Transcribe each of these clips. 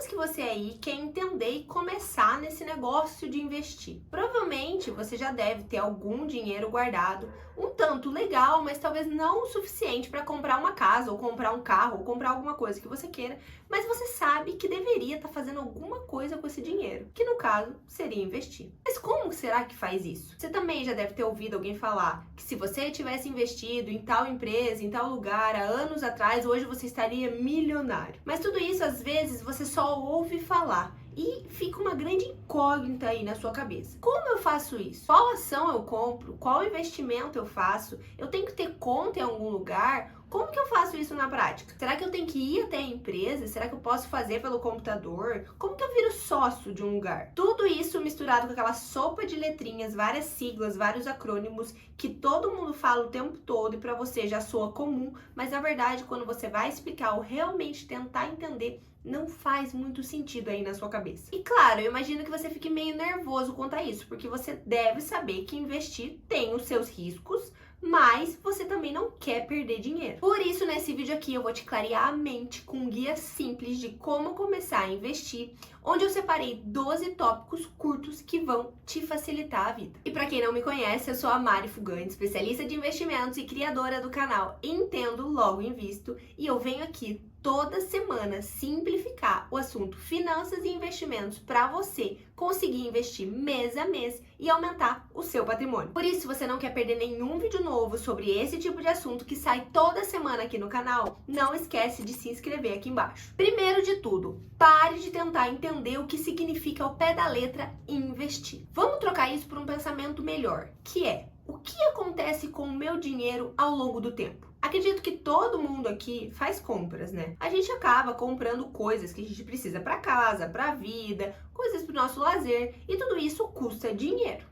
Digamos que você aí quer entender e começar nesse negócio de investir. Provavelmente você já deve ter algum dinheiro guardado, um tanto legal, mas talvez não o suficiente para comprar uma casa, ou comprar um carro, ou comprar alguma coisa que você queira, mas você sabe que deveria estar fazendo alguma coisa com esse dinheiro, que no caso seria investir. Mas como será que faz isso? Você também já deve ter ouvido alguém falar que se você tivesse investido em tal empresa, em tal lugar há anos atrás, hoje você estaria milionário. Mas tudo isso às vezes você só ouve falar e fica uma grande incógnita aí na sua cabeça. Como eu faço isso? Qual ação eu compro? Qual investimento eu faço? Eu tenho que ter conta em algum lugar? Como que eu faço isso na prática? Será que eu tenho que ir até a empresa? Será que eu posso fazer pelo computador? Como que eu viro sócio de um lugar? Tudo isso misturado com aquela sopa de letrinhas, várias siglas, vários acrônimos que todo mundo fala o tempo todo e para você já soa comum, mas na verdade quando você vai explicar ou realmente tentar entender, não faz muito sentido aí na sua cabeça. E claro, eu imagino que você fique meio nervoso quanto a isso, porque você deve saber que investir tem os seus riscos, mas você também não quer perder dinheiro. Por isso, nesse vídeo aqui, eu vou te clarear a mente com um guia simples de como começar a investir, onde eu separei 12 tópicos curtos que vão te facilitar a vida. E para quem não me conhece, eu sou a Mari Fugante, especialista de investimentos e criadora do canal Entendo Logo Invisto, e eu venho aqui toda semana simplificar o assunto finanças e investimentos para você conseguir investir mês a mês e aumentar o seu patrimônio. Por isso, se você não quer perder nenhum vídeo novo sobre esse tipo de assunto que sai toda semana aqui no canal, não esquece de se inscrever aqui embaixo. Primeiro de tudo, pare de tentar entender o que significa ao pé da letra investir. Vamos trocar isso por um pensamento melhor, que é: o que acontece com o meu dinheiro ao longo do tempo? Acredito que todo mundo aqui faz compras, né? A gente acaba comprando coisas que a gente precisa para casa, para vida, coisas para o nosso lazer, e tudo isso custa dinheiro.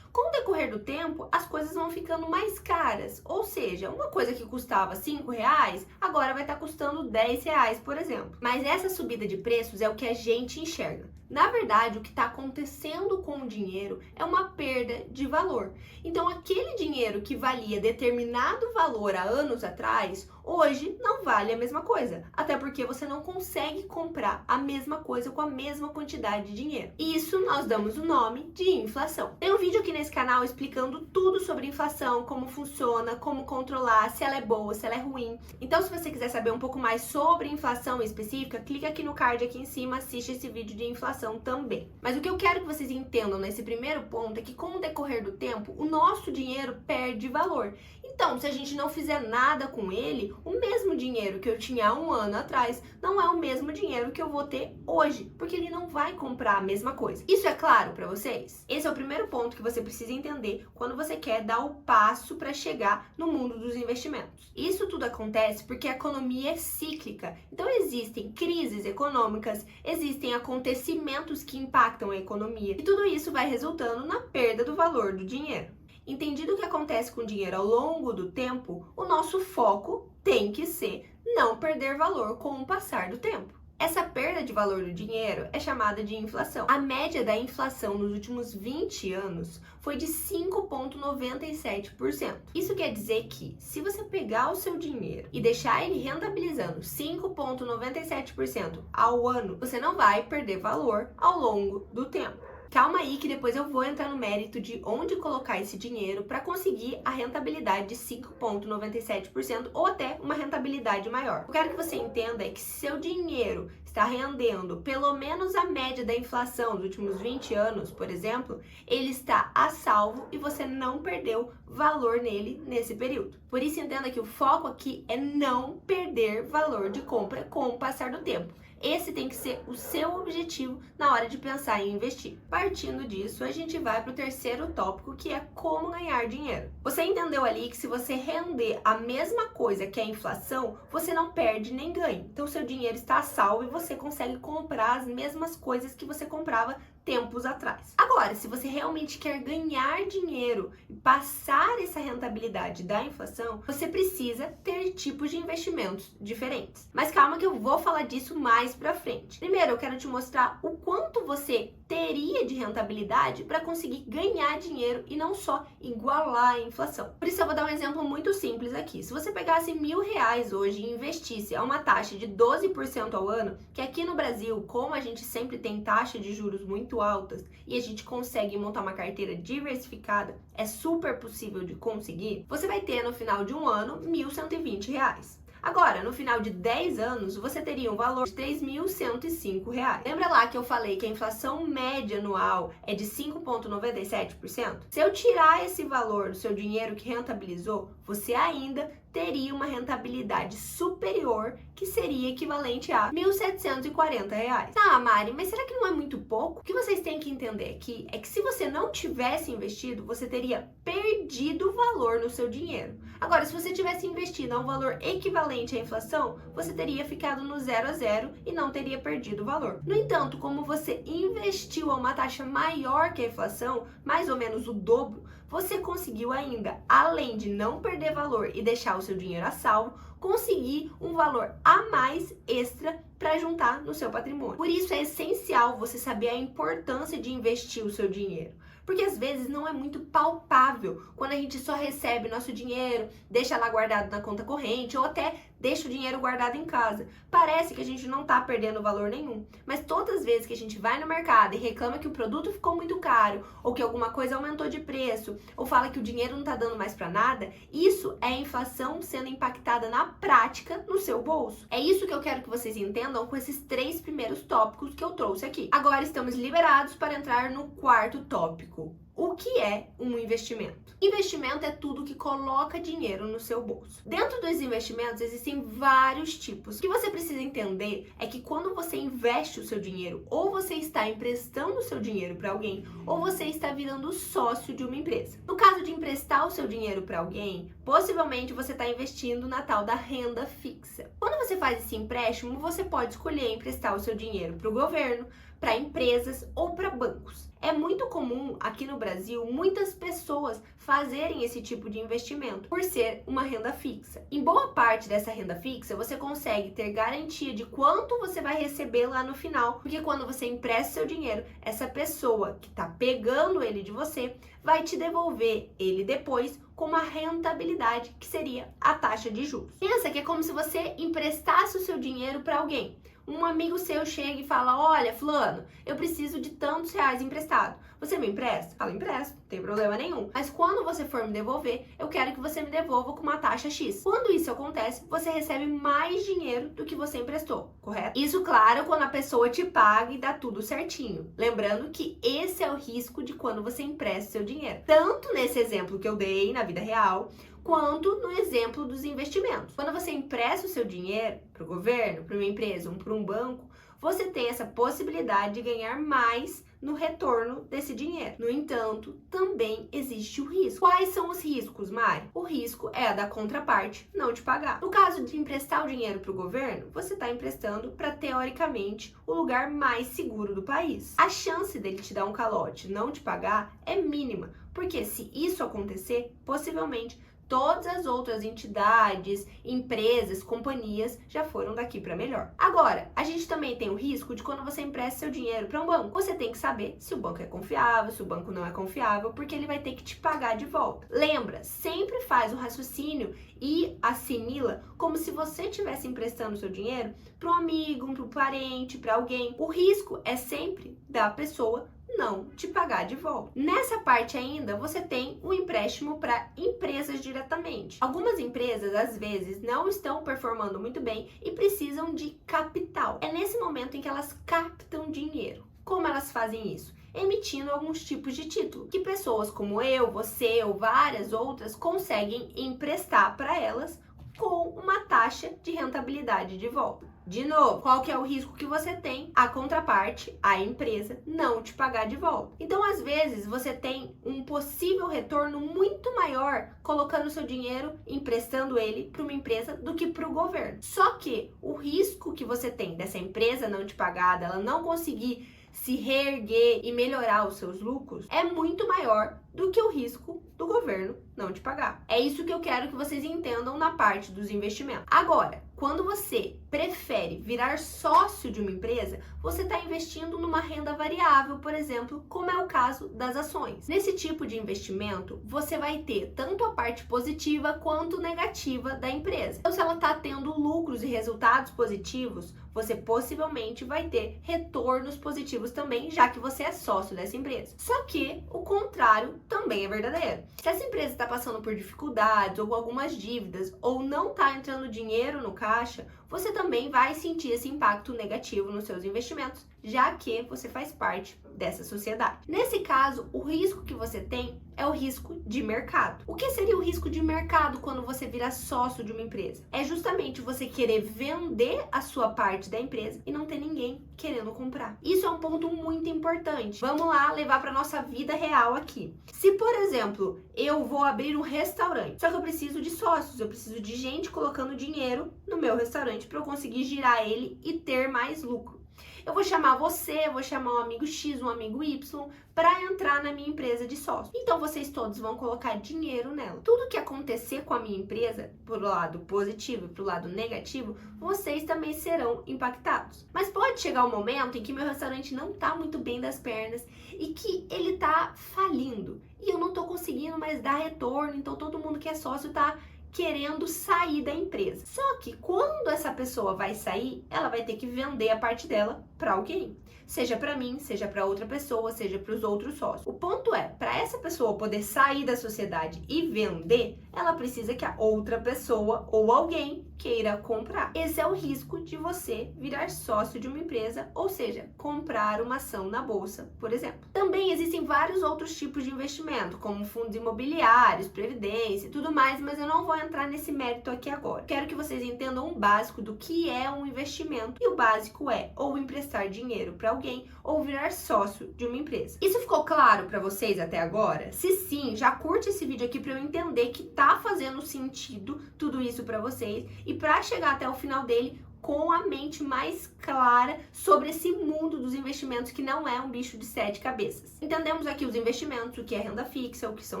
Com o decorrer do tempo, as coisas vão ficando mais caras, ou seja, uma coisa que custava R$5, agora vai estar custando R$10, por exemplo. Mas essa subida de preços é o que a gente enxerga. Na verdade, o que está acontecendo com o dinheiro é uma perda de valor. Então, aquele dinheiro que valia determinado valor há anos atrás, hoje não vale a mesma coisa. Até porque você não consegue comprar a mesma coisa com a mesma quantidade de dinheiro. Isso nós damos o nome de inflação. Tem um vídeo aqui nesse canal explicando tudo sobre inflação, como funciona, como controlar, se ela é boa, se ela é ruim. Então, se você quiser saber um pouco mais sobre inflação específica, clica aqui no card aqui em cima, assiste esse vídeo de inflação também. Mas o que eu quero que vocês entendam nesse primeiro ponto é que com o decorrer do tempo, o nosso dinheiro perde valor. Então, se a gente não fizer nada com ele, o mesmo dinheiro que eu tinha há um ano atrás não é o mesmo dinheiro que eu vou ter hoje, porque ele não vai comprar a mesma coisa. Isso é claro para vocês? Esse é o primeiro ponto que você precisa entender quando você quer dar o passo para chegar no mundo dos investimentos. Isso tudo acontece porque a economia é cíclica. Então, existem crises econômicas, existem acontecimentos que impactam a economia, e tudo isso vai resultando na perda do valor do dinheiro. Entendido o que acontece com o dinheiro ao longo do tempo, o nosso foco tem que ser não perder valor com o passar do tempo. Essa perda de valor do dinheiro é chamada de inflação. A média da inflação nos últimos 20 anos foi de 5,97%. Isso quer dizer que, se você pegar o seu dinheiro e deixar ele rentabilizando 5,97% ao ano, você não vai perder valor ao longo do tempo. Calma aí que depois eu vou entrar no mérito de onde colocar esse dinheiro para conseguir a rentabilidade de 5,97% ou até uma rentabilidade maior. Eu quero que você entenda é que se seu dinheiro está rendendo pelo menos a média da inflação dos últimos 20 anos, por exemplo, ele está a salvo e você não perdeu valor nele nesse período. Por isso, entenda que o foco aqui é não perder valor de compra com o passar do tempo. Esse tem que ser o seu objetivo na hora de pensar em investir. Partindo disso, a gente vai para o terceiro tópico, que é como ganhar dinheiro. Você entendeu ali que se você render a mesma coisa que a inflação, você não perde nem ganha. Então, seu dinheiro está a salvo e você consegue comprar as mesmas coisas que você comprava tempos atrás. Agora, se você realmente quer ganhar dinheiro e passar essa rentabilidade da inflação, você precisa ter tipos de investimentos diferentes. Mas calma que eu vou falar disso mais pra frente. Primeiro, eu quero te mostrar o quanto você teria de rentabilidade para conseguir ganhar dinheiro e não só igualar a inflação. Por isso eu vou dar um exemplo muito simples aqui. Se você pegasse R$1.000 hoje e investisse a uma taxa de 12% ao ano, que aqui no Brasil, como a gente sempre tem taxa de juros muito altas e a gente consegue montar uma carteira diversificada, é super possível de conseguir, você vai ter no final de um ano R$1.120. Agora, no final de 10 anos, você teria um valor de R$3.105. Lembra lá que eu falei que a inflação média anual é de 5,97%? Se eu tirar esse valor do seu dinheiro que rentabilizou, você ainda teria uma rentabilidade superior, que seria equivalente a R$1.740. Tá, Mari, mas será que não é muito pouco? O que vocês têm que entender aqui é que se você não tivesse investido, você teria perdido valor no seu dinheiro. Agora, se você tivesse investido a um valor equivalente à inflação, você teria ficado no 0 a 0 e não teria perdido o valor. No entanto, como você investiu a uma taxa maior que a inflação, mais ou menos o dobro, você conseguiu ainda, além de não perder valor e deixar o seu dinheiro a salvo, conseguir um valor a mais extra para juntar no seu patrimônio. Por isso é essencial você saber a importância de investir o seu dinheiro. Porque às vezes não é muito palpável quando a gente só recebe nosso dinheiro, deixa lá guardado na conta corrente ou até deixa o dinheiro guardado em casa. Parece que a gente não tá perdendo valor nenhum, mas todas as vezes que a gente vai no mercado e reclama que o produto ficou muito caro ou que alguma coisa aumentou de preço ou fala que o dinheiro não tá dando mais para nada, isso é a inflação sendo impactada na prática no seu bolso. É isso que eu quero que vocês entendam com esses 3 primeiros tópicos que eu trouxe aqui. Agora estamos liberados para entrar no 4º tópico. O que é um investimento? Investimento é tudo que coloca dinheiro no seu bolso. Dentro dos investimentos existem vários tipos. O que você precisa entender é que quando você investe o seu dinheiro, ou você está emprestando o seu dinheiro para alguém, ou você está virando sócio de uma empresa. No caso de emprestar o seu dinheiro para alguém, possivelmente você está investindo na tal da renda fixa. Quando você faz esse empréstimo, você pode escolher emprestar o seu dinheiro para o governo, para empresas ou para bancos. É muito comum aqui no Brasil muitas pessoas fazerem esse tipo de investimento por ser uma renda fixa. Em boa parte dessa renda fixa, você consegue ter garantia de quanto você vai receber lá no final, porque quando você empresta seu dinheiro, essa pessoa que está pegando ele de você vai te devolver ele depois com uma rentabilidade que seria a taxa de juros. Pensa que é como se você emprestasse o seu dinheiro para alguém. Um amigo seu chega e fala: olha, fulano, eu preciso de tantos reais emprestado. Você me empresta? Fala: empresto, não tem problema nenhum. Mas quando você for me devolver, eu quero que você me devolva com uma taxa X. Quando isso acontece, você recebe mais dinheiro do que você emprestou, correto? Isso, claro, quando a pessoa te paga e dá tudo certinho. Lembrando que esse é o risco de quando você empresta seu dinheiro. Tanto nesse exemplo que eu dei na vida real, quanto no exemplo dos investimentos. Quando você empresta o seu dinheiro para o governo, para uma empresa ou para um banco, você tem essa possibilidade de ganhar mais no retorno desse dinheiro. No entanto, também existe o risco. Quais são os riscos, Mari? O risco é a da contraparte não te pagar. No caso de emprestar o dinheiro para o governo, você está emprestando para, teoricamente, o lugar mais seguro do país. A chance dele te dar um calote, não te pagar, é mínima, porque se isso acontecer, possivelmente todas as outras entidades, empresas, companhias já foram daqui para melhor. Agora, a gente também tem o risco de quando você empresta seu dinheiro para um banco, você tem que saber se o banco é confiável, se o banco não é confiável, porque ele vai ter que te pagar de volta. Lembra, sempre faz o raciocínio e assimila como se você estivesse emprestando seu dinheiro para um amigo, para um parente, para alguém. O risco é sempre da pessoa não te pagar de volta. Nessa parte ainda, você tem o empréstimo para empresas diretamente. Algumas empresas, às vezes, não estão performando muito bem e precisam de capital. É nesse momento em que elas captam dinheiro. Como elas fazem isso? Emitindo alguns tipos de título, que pessoas como eu, você ou várias outras conseguem emprestar para elas com uma taxa de rentabilidade de volta. De novo, qual que é o risco que você tem? A contraparte, a empresa, não te pagar de volta. Então, às vezes, você tem um possível retorno muito maior colocando seu dinheiro, emprestando ele para uma empresa do que para o governo. Só que o risco que você tem dessa empresa não te pagar, dela não conseguir se reerguer e melhorar os seus lucros, é muito maior do que o risco do governo não te pagar. É isso que eu quero que vocês entendam na parte dos investimentos. Agora, quando você prefere virar sócio de uma empresa, você está investindo numa renda variável, por exemplo, como é o caso das ações. Nesse tipo de investimento, você vai ter tanto a parte positiva quanto negativa da empresa. Então, se ela está tendo lucros e resultados positivos, você possivelmente vai ter retornos positivos também, já que você é sócio dessa empresa. Só que o contrário também é verdadeiro. Se essa empresa está passando por dificuldades ou algumas dívidas ou não está entrando dinheiro no caixa, você também vai sentir esse impacto negativo nos seus investimentos, já que você faz parte dessa sociedade. Nesse caso, o risco que você tem é o risco de mercado. O que seria o risco de mercado quando você vira sócio de uma empresa? É justamente você querer vender a sua parte da empresa e não ter ninguém querendo comprar. Isso é um ponto muito importante. Vamos lá levar para nossa vida real aqui. Se, por exemplo, eu vou abrir um restaurante, só que eu preciso de sócios, eu preciso de gente colocando dinheiro no meu restaurante para eu conseguir girar ele e ter mais lucro. Eu vou chamar você, eu vou chamar um amigo X, um amigo Y para entrar na minha empresa de sócio. Então vocês todos vão colocar dinheiro nela. Tudo que acontecer com a minha empresa, pro lado positivo e pro lado negativo, vocês também serão impactados. Mas pode chegar um momento em que meu restaurante não tá muito bem das pernas e que ele tá falindo e eu não tô conseguindo mais dar retorno, então todo mundo que é sócio tá querendo sair da empresa. Só que quando essa pessoa vai sair, ela vai ter que vender a parte dela para alguém. Seja para mim, seja para outra pessoa, seja para os outros sócios. O ponto é, para essa pessoa poder sair da sociedade e vender, ela precisa que a outra pessoa ou alguém queira comprar. Esse é o risco de você virar sócio de uma empresa, ou seja, comprar uma ação na bolsa, por exemplo. Também existem vários outros tipos de investimento, como fundos imobiliários, previdência e tudo mais, mas eu não vou entrar nesse mérito aqui agora. Quero que vocês entendam o básico do que é um investimento, e o básico é ou emprestar dinheiro para alguém ou virar sócio de uma empresa. Isso ficou claro para vocês até agora? Se sim, já curte esse vídeo aqui para eu entender que tá fazendo sentido tudo isso para vocês e para chegar até o final dele com a mente mais clara sobre esse mundo dos investimentos que não é um bicho de 7 cabeças. Entendemos aqui os investimentos, o que é renda fixa, o que são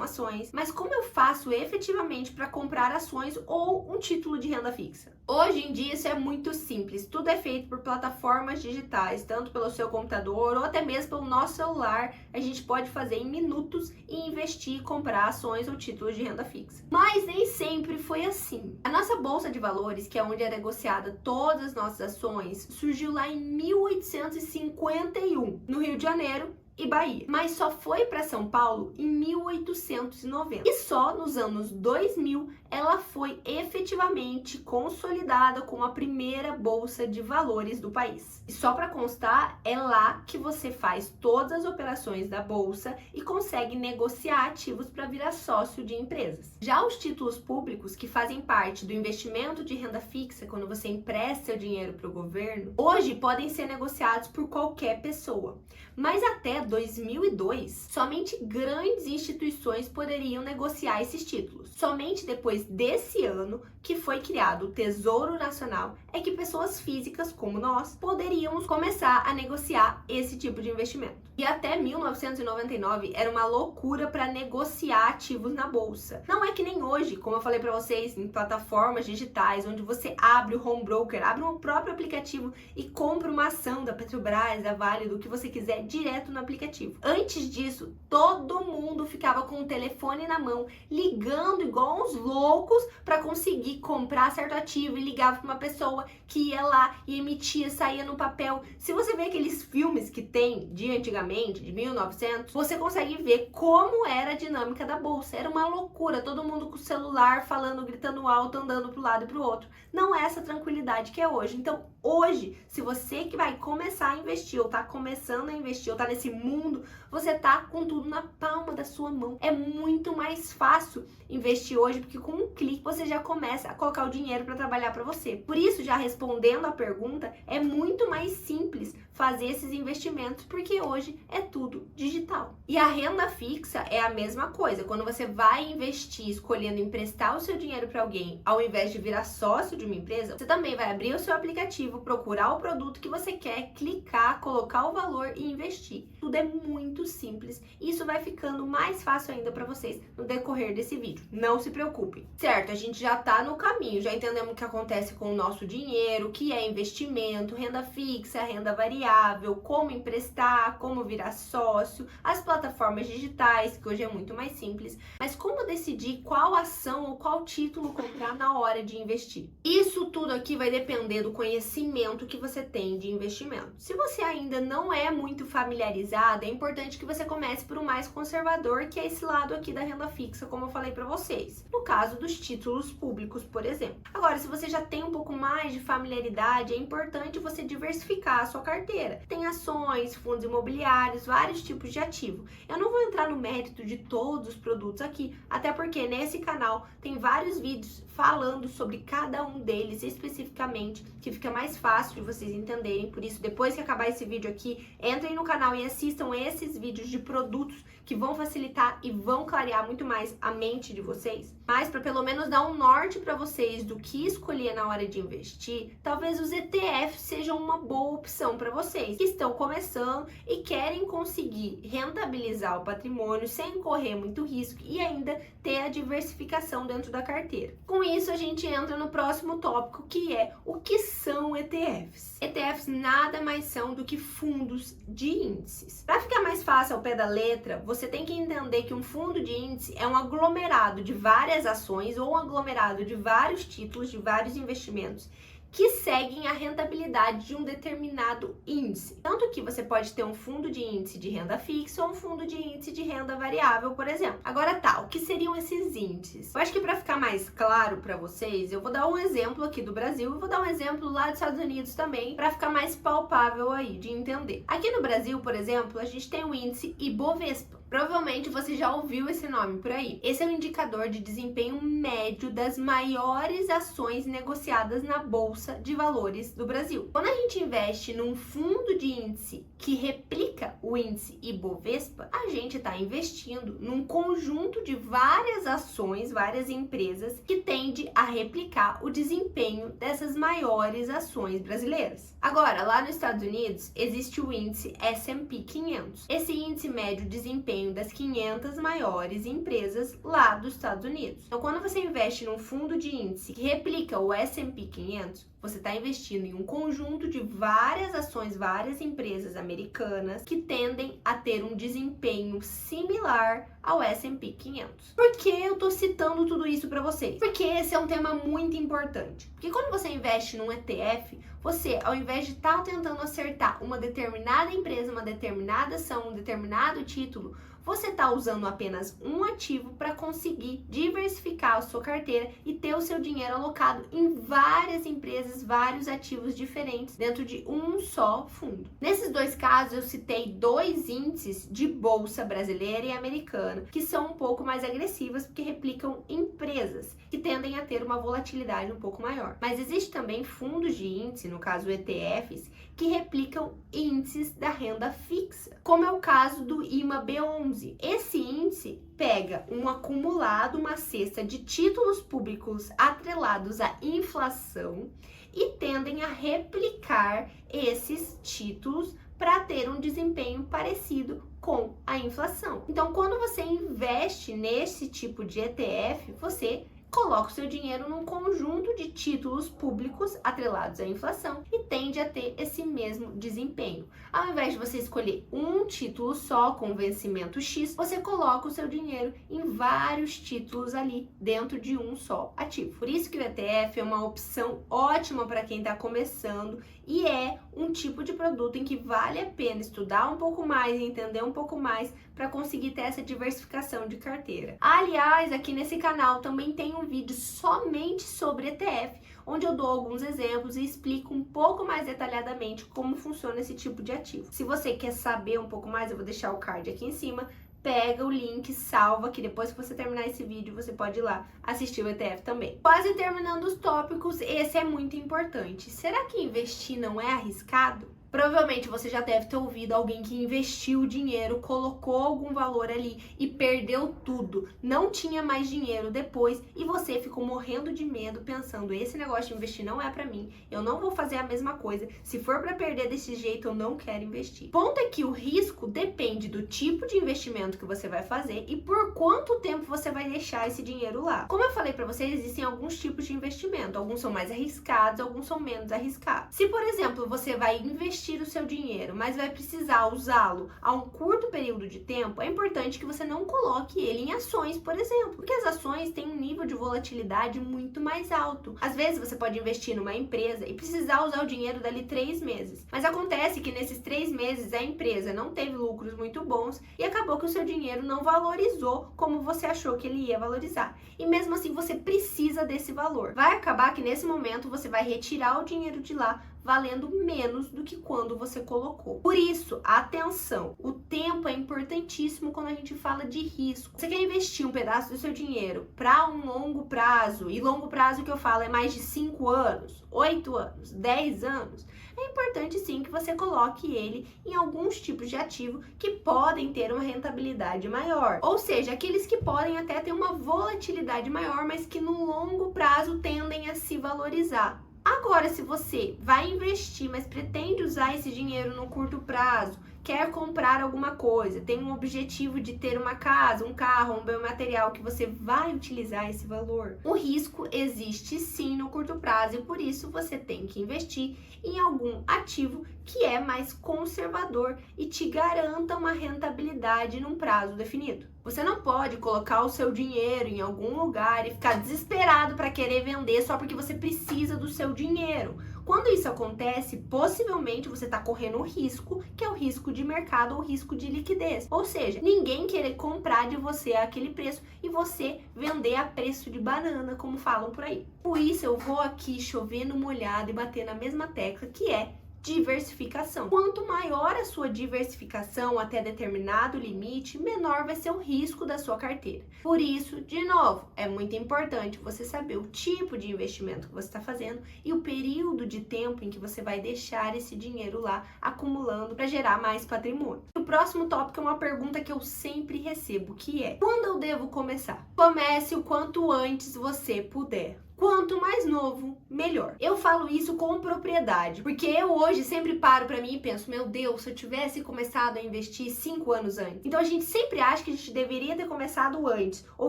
ações, mas como eu faço efetivamente para comprar ações ou um título de renda fixa? Hoje em dia isso é muito simples, tudo é feito por plataformas digitais, tanto pelo seu computador ou até mesmo pelo nosso celular, a gente pode fazer em minutos e investir e comprar ações ou títulos de renda fixa. Mas nem sempre foi assim. A nossa bolsa de valores, que é onde é negociada todas as nossas ações, surgiu lá em 1851, no Rio de Janeiro e Bahia, mas só foi para São Paulo em 1890. E só nos anos 2000 ela foi efetivamente consolidada como a primeira bolsa de valores do país. E só para constar, é lá que você faz todas as operações da bolsa e consegue negociar ativos para virar sócio de empresas. Já os títulos públicos, que fazem parte do investimento de renda fixa, quando você empresta seu dinheiro para o governo, hoje podem ser negociados por qualquer pessoa. Mas até 2002, somente grandes instituições poderiam negociar esses títulos. Somente depois desse ano, que foi criado o Tesouro Nacional, é que pessoas físicas como nós poderíamos começar a negociar esse tipo de investimento. E até 1999 era uma loucura para negociar ativos na bolsa. Não é que nem hoje, como eu falei para vocês, em plataformas digitais, onde você abre o home broker, abre um próprio aplicativo e compra uma ação da Petrobras, da Vale, do que você quiser direto no aplicativo. Antes disso, todo mundo ficava com o telefone na mão, ligando igual uns loucos para conseguir comprar certo ativo e ligava para uma pessoa que ia lá e emitia, saía no papel. Se você vê aqueles filmes que tem de antigamente, de 1900, você consegue ver como era a dinâmica da bolsa. Era uma loucura, todo mundo com o celular falando, gritando alto, andando para um lado e para o outro. Não é essa tranquilidade que é hoje. Então, hoje, se você que vai começar a investir, ou tá começando a investir, ou tá nesse mundo, você tá com tudo na palma da sua mão. É muito mais fácil investir hoje, porque com um clique você já começa a colocar o dinheiro para trabalhar para você. Por isso, já respondendo a pergunta, é muito mais simples fazer esses investimentos, porque hoje é tudo digital. E a renda fixa é a mesma coisa. Quando você vai investir escolhendo emprestar o seu dinheiro para alguém, ao invés de virar sócio de uma empresa, você também vai abrir o seu aplicativo, procurar o produto que você quer, clicar, colocar colocar o valor e investir. Tudo é muito simples e isso vai ficando mais fácil ainda para vocês no decorrer desse vídeo. Não se preocupem. Certo, a gente já tá no caminho, já entendemos o que acontece com o nosso dinheiro, o que é investimento, renda fixa, renda variável, como emprestar, como virar sócio, as plataformas digitais, que hoje é muito mais simples, mas como decidir qual ação ou qual título comprar na hora de investir. Isso tudo aqui vai depender do conhecimento que você tem de investimento. Se você ainda não é muito familiarizado, é importante que você comece por um mais conservador, que é esse lado aqui da renda fixa, como eu falei para vocês. No caso dos títulos públicos, por exemplo. Agora, se você já tem um pouco mais de familiaridade, é importante você diversificar a sua carteira. Tem ações, fundos imobiliários, vários tipos de ativo. Eu não vou entrar no mérito de todos os produtos aqui, até porque nesse canal tem vários vídeos falando sobre cada um deles especificamente, que fica mais fácil de vocês entenderem. Por isso, depois que acabar esse vídeo aqui, entrem no canal e assistam esses vídeos de produtos que vão facilitar e vão clarear muito mais a mente de vocês. Mas para pelo menos dar um norte para vocês do que escolher na hora de investir, talvez os ETFs sejam uma boa opção para vocês que estão começando e querem conseguir rentabilizar o patrimônio sem correr muito risco e ainda ter a diversificação dentro da carteira. Com isso, a gente entra no próximo tópico, que é o que são ETFs. ETFs nada mais são do que fundos de índices. Para ficar mais fácil ao pé da letra, você tem que entender que um fundo de índice é um aglomerado de várias ações ou um aglomerado de vários títulos, de vários investimentos que seguem a rentabilidade de um determinado índice. Tanto que você pode ter um fundo de índice de renda fixa ou um fundo de índice de renda variável, por exemplo. Agora tá, o que seriam esses índices? Eu acho que para ficar mais claro para vocês, eu vou dar um exemplo aqui do Brasil e vou dar um exemplo lá dos Estados Unidos também, para ficar mais palpável aí de entender. Aqui no Brasil, por exemplo, a gente tem o índice Ibovespa. Provavelmente você já ouviu esse nome por aí. Esse é um indicador de desempenho médio das maiores ações negociadas na Bolsa de Valores do Brasil. Quando a gente investe num fundo de índice que replica o índice Ibovespa, a gente está investindo num conjunto de várias ações, várias empresas que tende a replicar o desempenho dessas maiores ações brasileiras. Agora, lá nos Estados Unidos, existe o índice S&P 500. Esse índice mede o desempenho das 500 maiores empresas lá dos Estados Unidos. Então, quando você investe num fundo de índice que replica o S&P 500, você está investindo em um conjunto de várias ações, várias empresas americanas que tendem a ter um desempenho similar ao S&P 500. Por que eu estou citando tudo isso para vocês? Porque esse é um tema muito importante. Porque quando você investe num ETF, você, ao invés de estar tentando acertar uma determinada empresa, uma determinada ação, um determinado título, você está usando apenas um ativo para conseguir diversificar a sua carteira e ter o seu dinheiro alocado em várias empresas, vários ativos diferentes dentro de um só fundo. Nesses dois casos, eu citei dois índices de bolsa brasileira e americana, que são um pouco mais agressivas porque replicam empresas que tendem a ter uma volatilidade um pouco maior. Mas existe também fundos de índice, no caso ETFs, que replicam índices da renda fixa, como é o caso do IMA-B11. Esse índice pega um acumulado, uma cesta de títulos públicos atrelados à inflação e tendem a replicar esses títulos para ter um desempenho parecido com a inflação. Então, quando você investe nesse tipo de ETF, você coloca o seu dinheiro num conjunto de títulos públicos atrelados à inflação e tende a ter esse mesmo desempenho. Ao invés de você escolher um título só com vencimento X, você coloca o seu dinheiro em vários títulos ali dentro de um só ativo. Por isso que o ETF é uma opção ótima para quem está começando e é um tipo de produto em que vale a pena estudar um pouco mais, entender um pouco mais para conseguir ter essa diversificação de carteira. Aliás, aqui nesse canal também tem um vídeo somente sobre ETF, onde eu dou alguns exemplos e explico um pouco mais detalhadamente como funciona esse tipo de ativo. Se você quer saber um pouco mais, eu vou deixar o card aqui em cima. Pega o link, salva, que depois que você terminar esse vídeo, você pode ir lá assistir o ETF também. Quase terminando os tópicos, esse é muito importante. Será que investir não é arriscado? Provavelmente você já deve ter ouvido alguém que investiu o dinheiro, colocou algum valor ali e perdeu tudo. Não tinha mais dinheiro depois e você ficou morrendo de medo pensando, esse negócio de investir não é pra mim, eu não vou fazer a mesma coisa, se for pra perder desse jeito eu não quero investir. Ponto é que o risco depende do tipo de investimento que você vai fazer e por quanto tempo você vai deixar esse dinheiro lá. Como eu falei pra vocês, existem alguns tipos de investimento, alguns são mais arriscados, alguns são menos arriscados. Se por exemplo você vai investir o seu dinheiro, mas vai precisar usá-lo a um curto período de tempo, é importante que você não coloque ele em ações, por exemplo, porque as ações têm um nível de volatilidade muito mais alto. Às vezes você pode investir numa empresa e precisar usar o dinheiro dali 3 meses, mas acontece que nesses 3 meses a empresa não teve lucros muito bons e acabou que o seu dinheiro não valorizou como você achou que ele ia valorizar. E mesmo assim você precisa desse valor. Vai acabar que nesse momento você vai retirar o dinheiro de lá valendo menos do que quando você colocou. Por isso, atenção, o tempo é importantíssimo quando a gente fala de risco. Você quer investir um pedaço do seu dinheiro para um longo prazo, e longo prazo que eu falo é mais de 5 anos, 8 anos, 10 anos, é importante sim que você coloque ele em alguns tipos de ativo que podem ter uma rentabilidade maior. Ou seja, aqueles que podem até ter uma volatilidade maior, mas que no longo prazo tendem a se valorizar. Agora, se você vai investir, mas pretende usar esse dinheiro no curto prazo, quer comprar alguma coisa, tem um objetivo de ter uma casa, um carro, um bem material que você vai utilizar esse valor, o risco existe sim no curto prazo e por isso você tem que investir em algum ativo que é mais conservador e te garanta uma rentabilidade num prazo definido. Você não pode colocar o seu dinheiro em algum lugar e ficar desesperado para querer vender só porque você precisa do seu dinheiro. Quando isso acontece, possivelmente você está correndo um risco, que é o risco de mercado ou risco de liquidez. Ou seja, ninguém querer comprar de você aquele preço e você vender a preço de banana, como falam por aí. Por isso eu vou aqui chover no molhado e bater na mesma tecla que é diversificação. Quanto maior a sua diversificação até determinado limite, menor vai ser o risco da sua carteira. Por isso, de novo, é muito importante você saber o tipo de investimento que você está fazendo e o período de tempo em que você vai deixar esse dinheiro lá acumulando para gerar mais patrimônio. O próximo tópico é uma pergunta que eu sempre recebo, que é: quando eu devo começar? Comece o quanto antes você puder. Quanto mais novo, melhor. Eu falo isso com propriedade, porque eu hoje sempre paro pra mim e penso, meu Deus, se eu tivesse começado a investir 5 anos antes. Então a gente sempre acha que a gente deveria ter começado antes, ou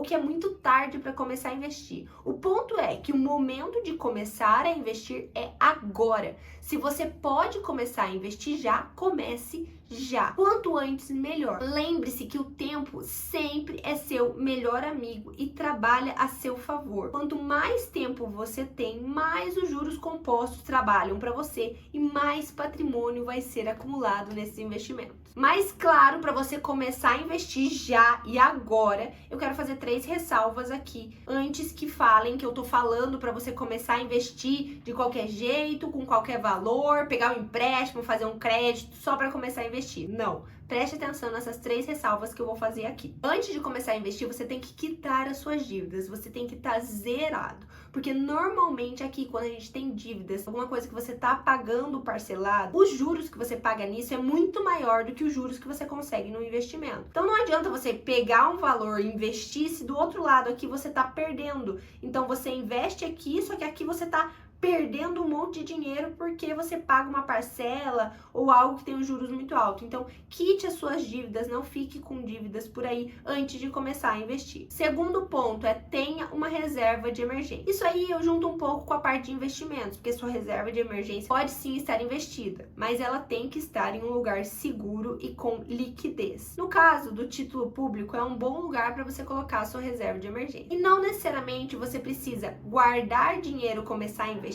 que é muito tarde para começar a investir. O ponto é que o momento de começar a investir é agora. Se você pode começar a investir já, comece já. Quanto antes, melhor. Lembre-se que o tempo sempre é seu melhor amigo e trabalha a seu favor. Quanto mais tempo você tem, mais os juros compostos trabalham para você e mais patrimônio vai ser acumulado nesses investimentos. Mas claro, para você começar a investir já e agora, eu quero fazer 3 ressalvas aqui, antes que falem que eu tô falando para você começar a investir de qualquer jeito, com qualquer valor, pegar um empréstimo, fazer um crédito só para começar a investir. Não. Preste atenção nessas 3 ressalvas que eu vou fazer aqui. Antes de começar a investir, você tem que quitar as suas dívidas, você tem que estar zerado. Porque normalmente aqui, quando a gente tem dívidas, alguma coisa que você está pagando parcelado, os juros que você paga nisso é muito maior do que os juros que você consegue no investimento. Então não adianta você pegar um valor e investir se do outro lado aqui você está perdendo. Então você investe aqui, só que aqui você está perdendo um monte de dinheiro porque você paga uma parcela ou algo que tem um juros muito alto. Então, quite as suas dívidas, não fique com dívidas por aí antes de começar a investir. Segundo ponto é tenha uma reserva de emergência. Isso aí eu junto um pouco com a parte de investimentos, porque sua reserva de emergência pode sim estar investida, mas ela tem que estar em um lugar seguro e com liquidez. No caso do título público, é um bom lugar para você colocar a sua reserva de emergência. E não necessariamente você precisa guardar dinheiro, começar a investir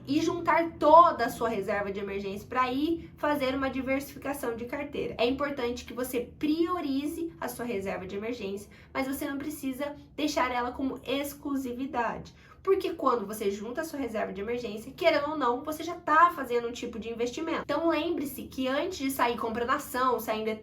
e juntar toda a sua reserva de emergência para ir fazer uma diversificação de carteira. É importante que você priorize a sua reserva de emergência, mas você não precisa deixar ela como exclusividade. Porque quando você junta a sua reserva de emergência, querendo ou não, você já está fazendo um tipo de investimento. Então lembre-se que antes de sair comprando ação,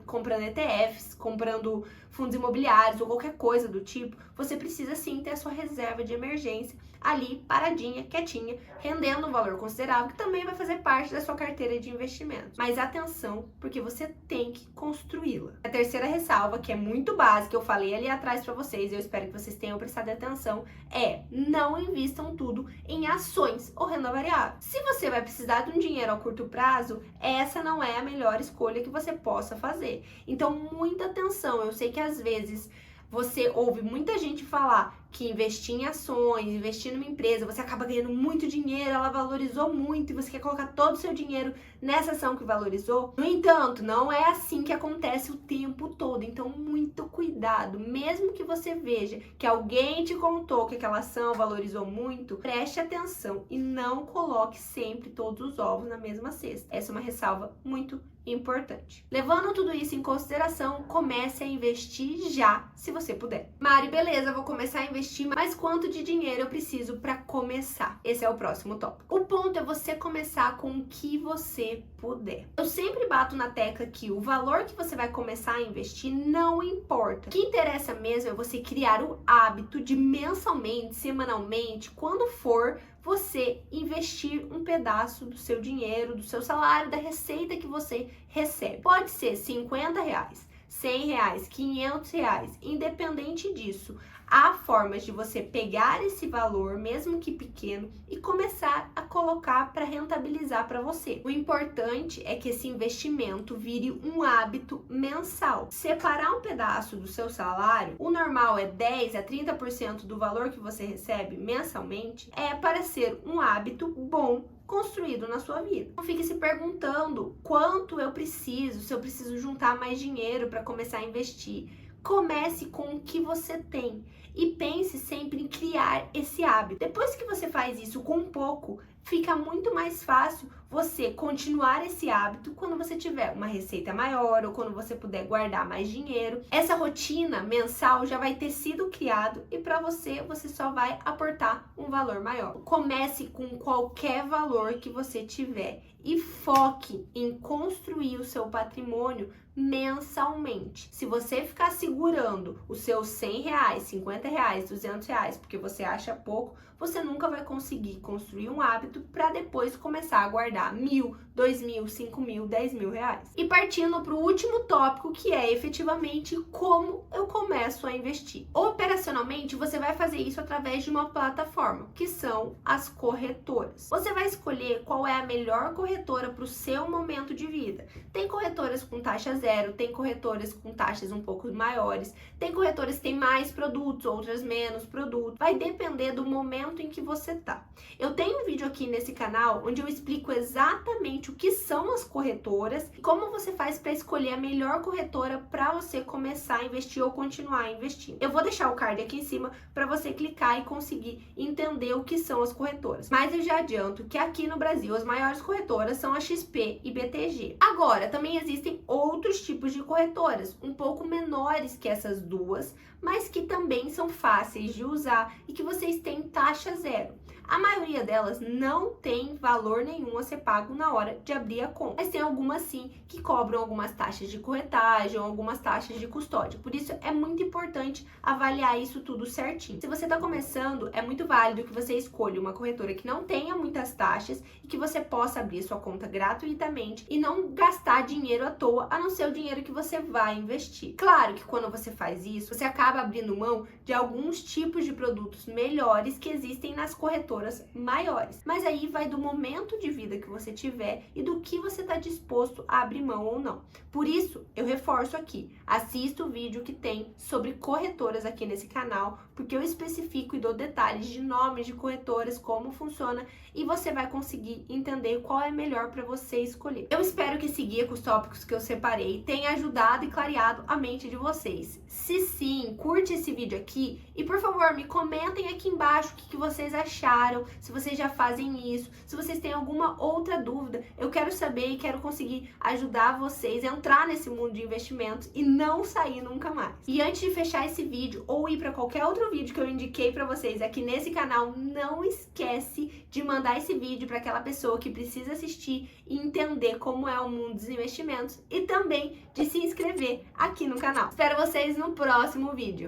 comprando ETFs, comprando fundos imobiliários ou qualquer coisa do tipo, você precisa sim ter a sua reserva de emergência ali paradinha, quietinha, rendendo um valor considerável que também vai fazer parte da sua carteira de investimentos. Mas atenção, porque você tem que construí-la. A terceira ressalva, que é muito básica, eu falei ali atrás para vocês, eu espero que vocês tenham prestado atenção, é: não invistam tudo em ações ou renda variável. Se você vai precisar de um dinheiro a curto prazo, essa não é a melhor escolha que você possa fazer. Então, muita atenção. Eu sei que às vezes você ouve muita gente falar que investir em ações, investir numa empresa, você acaba ganhando muito dinheiro, ela valorizou muito e você quer colocar todo o seu dinheiro nessa ação que valorizou. No entanto, não é assim que acontece o tempo todo. Então, muito cuidado. Mesmo que você veja que alguém te contou que aquela ação valorizou muito, preste atenção e não coloque sempre todos os ovos na mesma cesta. Essa é uma ressalva muito importante. Levando tudo isso em consideração, comece a investir já, se você puder. Mari, beleza, vou começar a investir, mas quanto de dinheiro eu preciso para começar? Esse é o próximo tópico. O ponto é você começar com o que você puder. Eu sempre bato na tecla que o valor que você vai começar a investir não importa. O que interessa mesmo é você criar o hábito de mensalmente, semanalmente, quando for, você investir um pedaço do seu dinheiro, do seu salário, da receita que você recebe. Pode ser R$50, R$100, R$500, independente disso. Há formas de você pegar esse valor, mesmo que pequeno, e começar a colocar para rentabilizar para você. O importante é que esse investimento vire um hábito mensal. Separar um pedaço do seu salário, o normal é 10 a 30% do valor que você recebe mensalmente, é para ser um hábito bom construído na sua vida. Não fique se perguntando quanto eu preciso, se eu preciso juntar mais dinheiro para começar a investir. Comece com o que você tem e pense sempre em criar esse hábito. Depois que você faz isso com um pouco, fica muito mais fácil você continuar esse hábito quando você tiver uma receita maior ou quando você puder guardar mais dinheiro. Essa rotina mensal já vai ter sido criado e para você só vai aportar um valor maior. Comece com qualquer valor que você tiver e foque em construir o seu patrimônio mensalmente. Se você ficar segurando os seus R$100, R$50, R$200 porque você acha pouco, você nunca vai conseguir construir um hábito para depois começar a guardar R$1.000, R$2.000, R$5.000, R$10.000. E partindo para o último tópico, que é efetivamente como eu começo a investir. Operacionalmente, você vai fazer isso através de uma plataforma, que são as corretoras. Você vai escolher qual é a melhor corretora para o seu momento de vida. Tem corretoras com taxa zero, tem corretoras com taxas um pouco maiores, tem corretoras que têm mais produtos, outras menos produtos. Vai depender do momento em que você tá. Eu tenho um vídeo aqui nesse canal onde eu explico exatamente o que são as corretoras e como você faz para escolher a melhor corretora para você começar a investir ou continuar investindo. Eu vou deixar o card aqui em cima para você clicar e conseguir entender o que são as corretoras. Mas eu já adianto que aqui no Brasil as maiores corretoras são a XP e BTG. Agora, também existem outros tipos de corretoras, um pouco menores que essas duas, mas que também são fáceis de usar e que vocês têm taxa zero. A maioria delas não tem valor nenhum a ser pago na hora de abrir a conta, mas tem algumas sim que cobram algumas taxas de corretagem ou algumas taxas de custódia. Por isso é muito importante avaliar isso tudo certinho. Se você está começando, é muito válido que você escolha uma corretora que não tenha muitas taxas e que você possa abrir sua conta gratuitamente e não gastar dinheiro à toa, a não ser o dinheiro que você vai investir. Claro que quando você faz isso, você acaba abrindo mão de alguns tipos de produtos melhores que existem nas corretoras maiores. Mas aí vai do momento de vida que você tiver e do que você está disposto a abrir mão ou não. Por isso, eu reforço aqui, assista o vídeo que tem sobre corretoras aqui nesse canal, porque eu especifico e dou detalhes de nomes de corretoras, como funciona, e você vai conseguir entender qual é melhor para você escolher. Eu espero que esse guia com os tópicos que eu separei tenha ajudado e clareado a mente de vocês. Se sim, curte esse vídeo aqui e, por favor, me comentem aqui embaixo o que vocês acharam, se vocês já fazem isso, se vocês têm alguma outra dúvida. Eu quero saber e quero conseguir ajudar vocês a entrar nesse mundo de investimentos e não sair nunca mais. E antes de fechar esse vídeo ou ir para qualquer outro vídeo que eu indiquei para vocês aqui nesse canal, não esquece de mandar esse vídeo para aquela pessoa que precisa assistir e entender como é o mundo dos investimentos e também de se inscrever aqui no canal. Espero vocês no próximo vídeo.